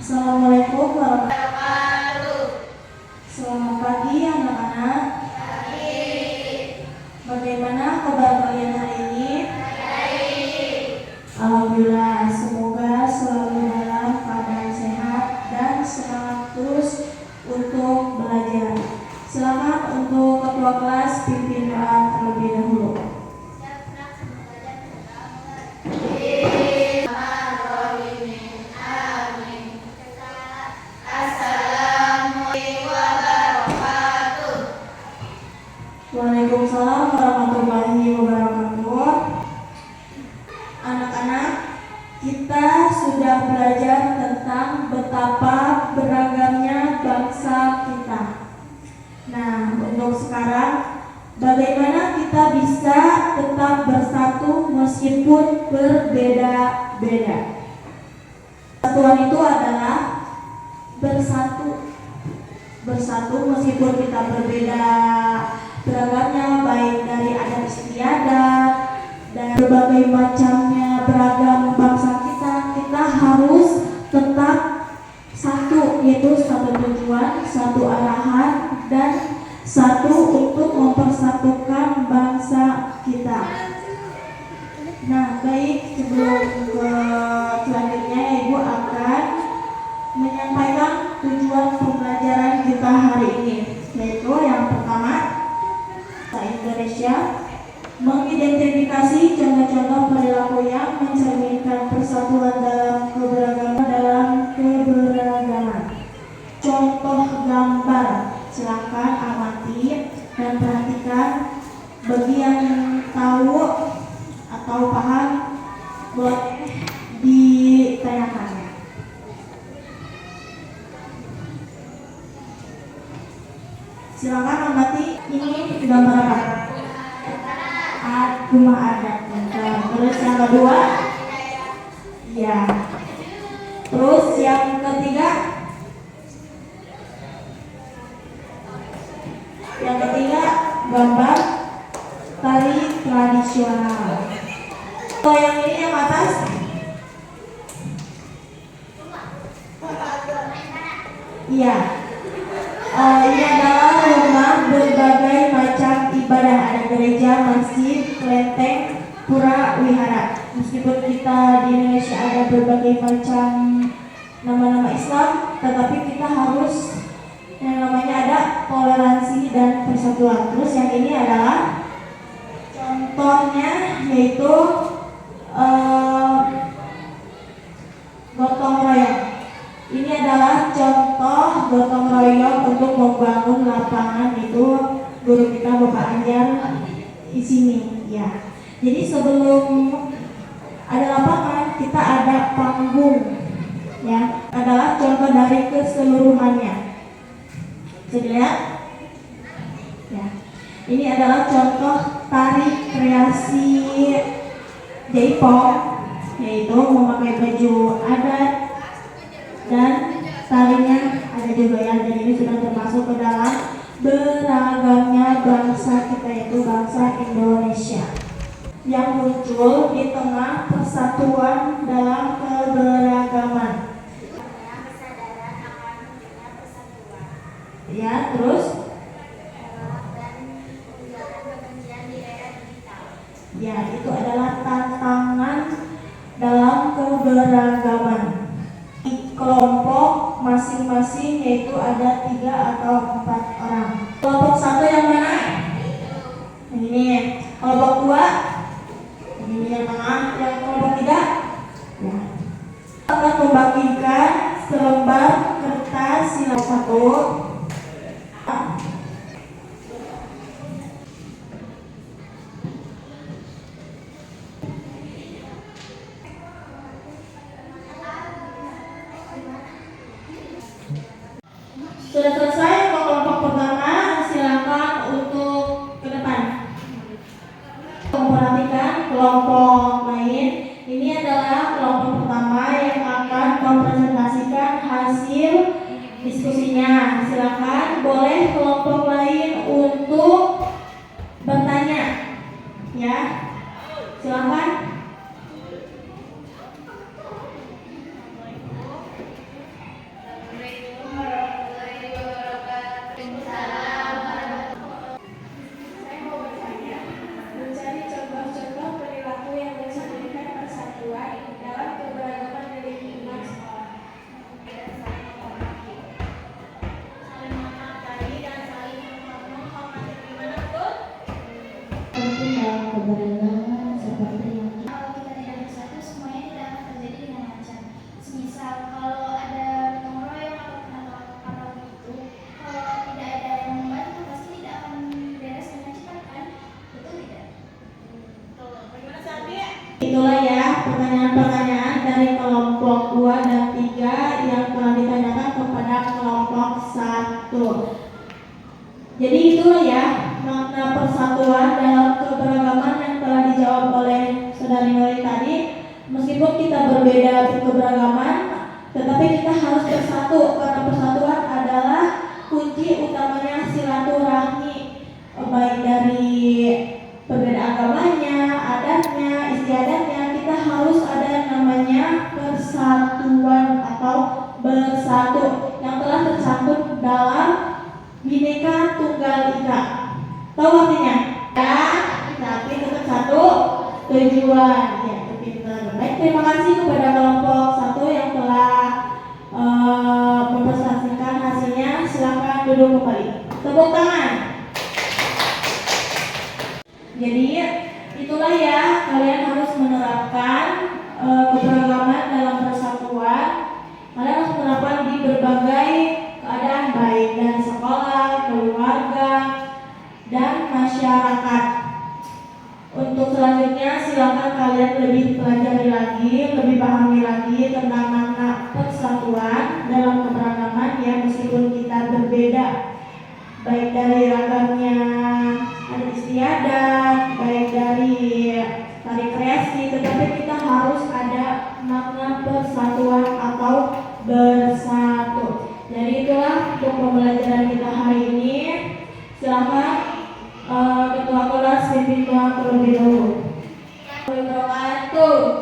Assalamualaikum warahmatullahi wabarakatuh. Selamat pagi anak-anak. Bagaimana kabar kalian hari ini? Baik. Alhamdulillah, semoga selalu dalam keadaan sehat dan semangat terus untuk belajar. Silakan untuk ketua kelas pimpin doa terlebih dahulu. Waalaikumsalam warahmatullahi wabarakatuh. Anak-anak, kita sudah belajar tentang betapa beragamnya bangsa kita. Nah, untuk sekarang, bagaimana kita bisa tetap bersatu meskipun berbeda-beda? Persatuan itu adalah bersatu meskipun kita berbeda beragamnya, baik dari adat istiadat dan berbagai macamnya beragam bangsa kita harus tetap satu, yaitu satu tujuan, satu arahan, dan satu untuk mempersatukan bangsa kita. Nah, baik, sebelum ke selanjutnya, Ibu akan menyampaikan tujuan pembelajaran kita hari ini, yaitu yang pertama, Indonesia mengidentifikasi contoh-contoh perilaku yang mencerminkan persatuan dalam keberagaman. Contoh gambar, silakan amati dan perhatikan. Bagi yang tahu atau paham, boleh ditanyakan. Silakan amati, ini gambar apa? Rumah adat. Terus yang kedua, ya. Terus yang ketiga, gambar tari tradisional. Kalau yang ini yang atas, iya. Ini adalah rumah berbagai macam ibadah, ada gereja, masjid, kelenteng, pura, wihara. Meskipun kita di Indonesia ada berbagai macam nama-nama Islam, tetapi kita harus yang namanya ada toleransi dan persatuan. Terus yang ini adalah contohnya, yaitu gotong royong. Ini adalah contoh gotong royong untuk membangun lapangan, itu guru kita Bapak Anjar di sini, ya. Jadi sebelum ada lapangan, kita ada panggung, ya. Adalah contoh dari keseluruhannya. Bisa dilihat? Ya. Ini adalah contoh tari kreasi Jaipong, yaitu memakai baju adat dan tarinya ada juga, ya. Dan ini sudah termasuk ke dalam beragamnya bangsa kita, yaitu bangsa Indonesia, yang muncul di tengah persatuan dalam keberagaman. Ya, terus ya, itu adalah tantangan dalam keberagaman. Kelompok masing-masing yaitu ada 3 atau 4 orang. Kelompok 1 yang mana? Ini. Kelompok 2 ini yang tengah. Yang kelompok 3 ya. Akan membagikan selembar kertas sila 1. Sudah selesai untuk kelompok pertama, silakan untuk ke depan. Memperhatikan kelompok lain. Ini adalah kelompok pertama yang akan mempresentasikan hasil diskusinya. Silakan boleh kelompok lain untuk bertanya, ya. Silakan. itulah ya makna persatuan dalam keberagaman yang telah dijawab oleh Saudari Nuri tadi. Meskipun kita berbeda keberagaman, tetapi kita harus bersatu karena persatuan adalah kunci utamanya silaturahmi, baik dari berbeda agamanya, adatnya, istiadatnya. Kita harus ada yang namanya persatuan atau bersatu yang telah tercantum dalam Bhinneka Tunggal Ika. Tahu artinya? Ya, tapi tetap satu tujuan. Ya, pintar. Baik, terima kasih kepada kelompok 1 yang telah mempresentasikan hasilnya. Silakan duduk kembali. Tepuk tangan. Jadi itulah ya, kalian harus menerapkan keberagaman dalam persatuan. Kalian harus menerapkan di berbagai keadaan, baik dari sekolah, keluarga, dan masyarakat. Untuk selanjutnya silakan kalian lebih pelajari lagi, lebih pahami lagi tentang makna persatuan dalam keberagaman ya, meskipun kita berbeda, baik dari ragamnya adat istiadat, baik dari tari kreasi, tetapi kita harus ada makna persatuan atau bersatu. Jadi itulah untuk pembelajaran kita hari ini. Silakan ketua kelas pimpin doa terlebih dahulu. Wabarakatuh.